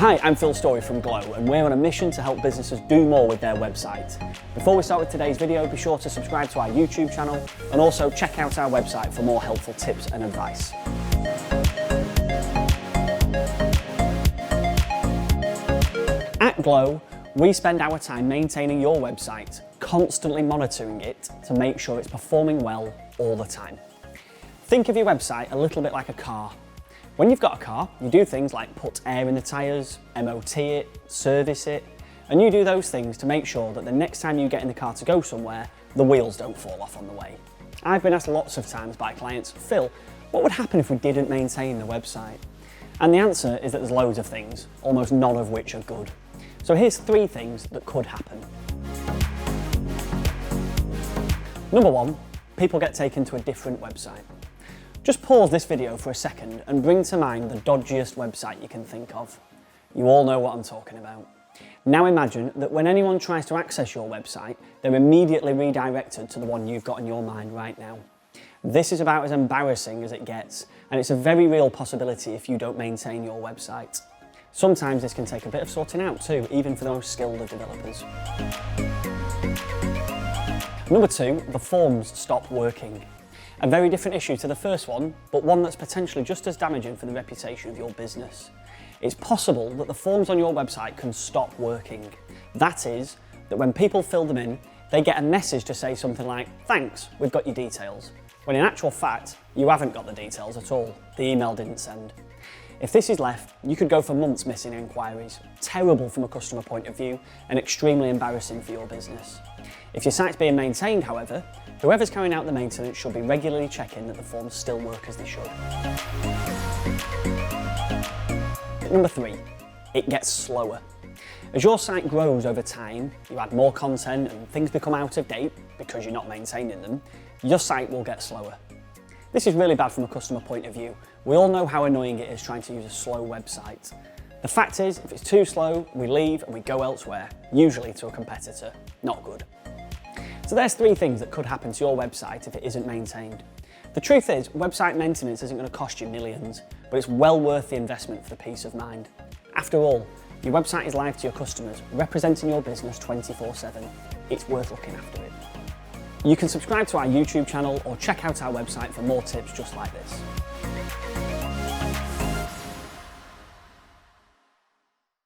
Hi, I'm Storey from Glow, and we're on a mission to help businesses do more with their website. Before we start with today's video, be sure to subscribe to our YouTube channel and also check out our website for more helpful tips and advice. At Glow, we spend our time maintaining your website, constantly monitoring it to make sure it's performing well all the time. Think of your website a little bit like a car. When you've got a car, you do things like put air in the tyres, MOT it, service it, and you do those things to make sure that the next time you get in the car to go somewhere, the wheels don't fall off on the way. I've been asked lots of times by clients, Phil, what would happen if we didn't maintain the website? And the answer is that there's loads of things, almost none of which are good. So here's 3 things that could happen. Number 1, people get taken to a different website. Just pause this video for a second and bring to mind the dodgiest website you can think of. You all know what I'm talking about. Now imagine that when anyone tries to access your website, they're immediately redirected to the one you've got in your mind right now. This is about as embarrassing as it gets, and it's a very real possibility if you don't maintain your website. Sometimes this can take a bit of sorting out too, even for the most skilled of developers. Number 2, the forms stop working. A very different issue to the first one, but one that's potentially just as damaging for the reputation of your business. It's possible that the forms on your website can stop working. That is, that when people fill them in, they get a message to say something like, "Thanks, we've got your details," when in actual fact, you haven't got the details at all. The email didn't send. If this is left, you could go for months missing inquiries. Terrible from a customer point of view and extremely embarrassing for your business. If your site's being maintained, however, whoever's carrying out the maintenance should be regularly checking that the forms still work as they should. Number 3, it gets slower. As your site grows over time, you add more content and things become out of date because you're not maintaining them, your site will get slower. This is really bad from a customer point of view. We all know how annoying it is trying to use a slow website. The fact is, if it's too slow, we leave and we go elsewhere, usually to a competitor. Not good. So there's 3 things that could happen to your website if it isn't maintained. The truth is, website maintenance isn't going to cost you millions, but it's well worth the investment for the peace of mind. After all, your website is live to your customers, representing your business 24/7. It's worth looking after it. You can subscribe to our YouTube channel or check out our website for more tips just like this.